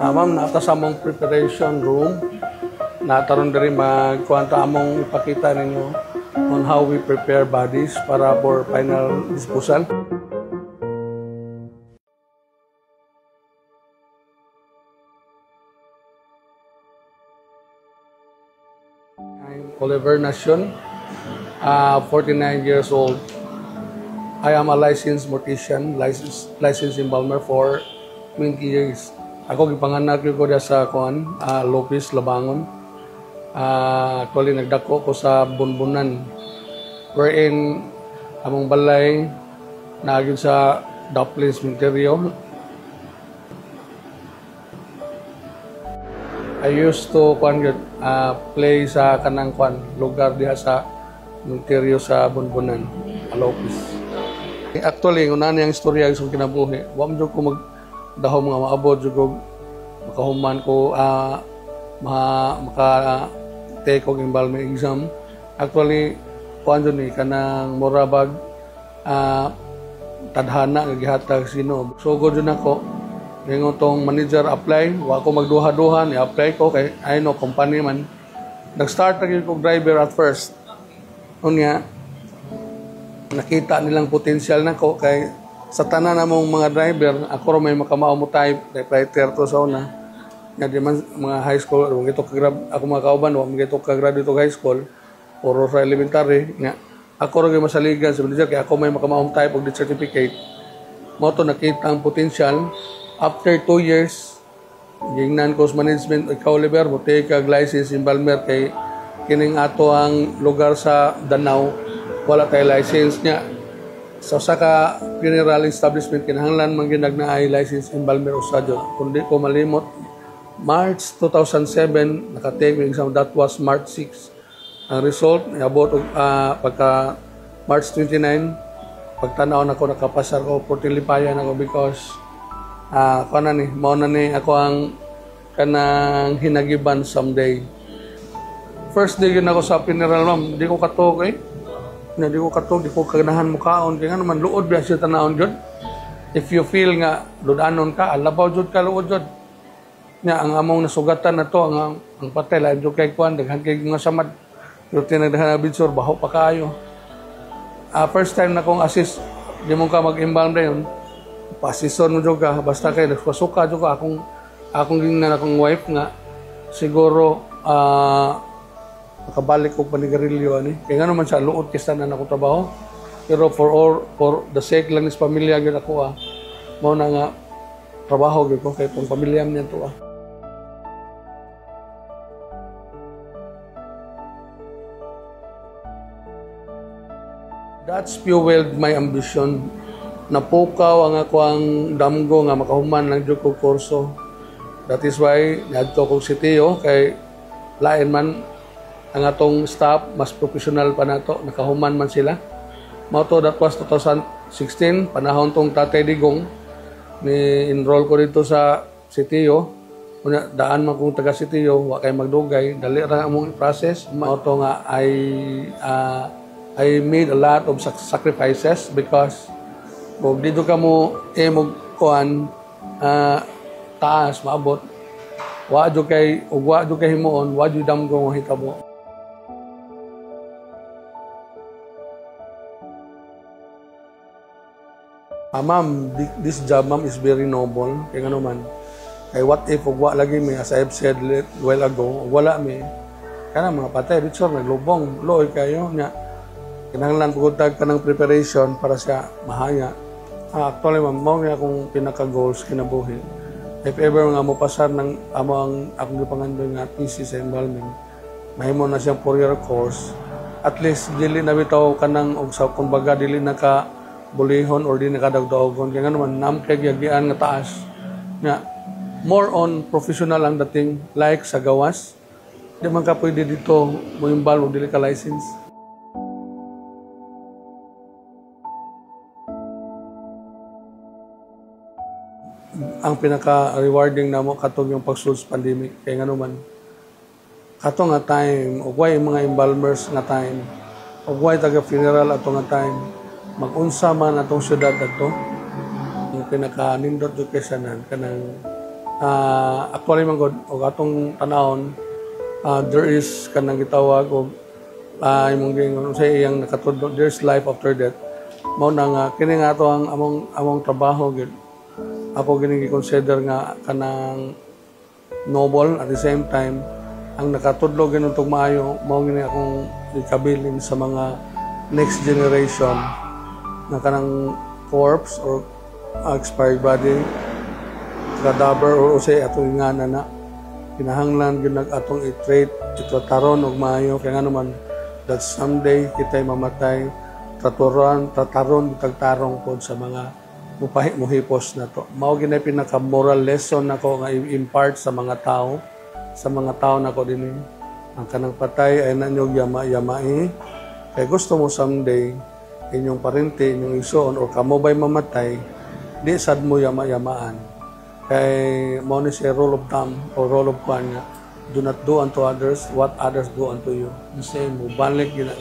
Ma'am, nata sa among preparation room, nataron diri magkuwanta among ipakita ninyo on how we prepare bodies para for final disposal. I'm Oliver Nacion, 49 years old. I am a licensed mortician, licensed embalmer for 20 years. Ako gipanganak ko dia sa Lopez, Labangon. Actually nagdako ko sa Bunbunan, wherein among balay naagid sa Daplin Cemetery. I used to play sa kanang lugar diha sa cemetery sa Bunbunan, Lopez. Actually, una niyang istorya yung kinabuhi. Wa mo ko magdaho mga maabot jud makahuman ko maka-take og embalming exam. Actually, kuan jud ni kanang morabag tadhana nga gihatag sino. So good jud nako. Ingon tong manager apply, wa ko magduha-duha ni apply ko kay I know company man. Nag-start na ko driver at first. Unya nakita nilang potensyal nako kay sa tanan namong mga driver ako ro may makamao mo type typewriter to sa una nga di man mga high school o gito ka ako mga kauban o gito ka graduate high school or sa elementary nga ako ro masaligan sa manager kay ako may makamao mo type og certificate mo to nakita ang potential. After 2 years gingnan ko sa management ikaw Oliver mo take kag license embalmer kay kining ato ang lugar sa Danau wala tayo license niya. So sa funeral establishment kinahanglan man ginagnaay license embalmer usadyo. Kundi ko malimot March 2007 naka-take yung exam, that was March 6. Ang result niabot pagka March 29 pagtanaw na ko nakapasar ko for tilipayan ako because mao na ni ako ang kanang hinagiban someday. First day yun ako sa funeral ma'am, di ko katok di ko kaganahan mukaon kaya nga naman luod ba siya tanahon jud. If you feel nga ludanon ka alabaw jud ka luod jud nya ang among nasugatan na to ang patay lain jud kay kuan daghan kay mga samad pero tinagdahan na bidsor baho pa kaayo. First time na kong assist di mo ka mag-embalm dayon pasison mo jud ka basta kay nagpasuka jud ka akong gingnan akong wife nga siguro makabalik ko panigarilyo ani kaya nga naman sa luod kisa na ako trabaho pero for the sake lang is pamilya gyud ako mao na nga trabaho gyud ko kay pang pamilya niya to That's fueled my ambition. Napukaw ang ako ang damgo nga makahuman lang jud ko kurso. That is why niadto ko sitiyo kay lain man ang atong staff mas professional pa nato nakahuman man sila. Mao to that was 2016 panahon tong Tatay Digong ni enroll ko dito sa Sitio. Una daan man kong taga Sitio wa kay magdugay dali ra among process. Mao to nga I made a lot of sacrifices because kung dito ka mo kuan taas maabot wa jud kay himuon wa jud damgo hitabo. Ma'am, this job ma'am is very noble kaya nga naman kay what if ugwa lagi may as I've said a while ago wala may kana mga patay dito naglubong loy kayo nya kinahanglan pugod tag kanang preparation para sa mahaya. Actually ma'am mao nga akong pinaka goals kinabuhi if ever nga mo pasar ng among akong gipangandoy nga thesis sa embalming mahimo na siyang 4-year course at least dili na bitaw kanang og sa kumbaga dili na ka bulihon or di nakadagdaogon kaya nga naman namkay yagian nga taas nga more on professional ang dating like sa gawas di man ka pwede dito mo imbal o dili ka license. Ang pinaka-rewarding na mo katong yung pag-solve sa pandemic kaya nga naman kato nga time ugway mga embalmers nga time ugway taga funeral ato nga time mag-unsa man atong syudad ato yung pinaka-nindot educationan kanang Actually man god og atong tanawon, there is kanang gitawag og imong gingon sa iyang nakatudlo, there's life after death. Mao na nga kini nga ato ang among trabaho gid. Ako gini gi-consider nga kanang noble, at the same time ang nakatudlo ginuntog maayo mao gini akong ikabilin sa mga next generation na kanang corpse or expired body, cadaver or usay atong ingana na kinahanglan gyud atong i-treat ito-taron og maayo kay nga naman that someday kita'y mamatay, tataron tagtarong pod sa mga muhipos na to. Mao ginay pinaka moral lesson nako nga i-impart sa mga tao nako dinhi. Ang kanang patay ay nanyog yama-yamai. Kay gusto mo someday inyong parente, inyong igsoon or kamo ba'y mamatay, di sad mo yama-yamaan. Kay mao ni siya rule of thumb or rule of kwan nga, do not do unto others what others do unto you. The same, mubalik yun na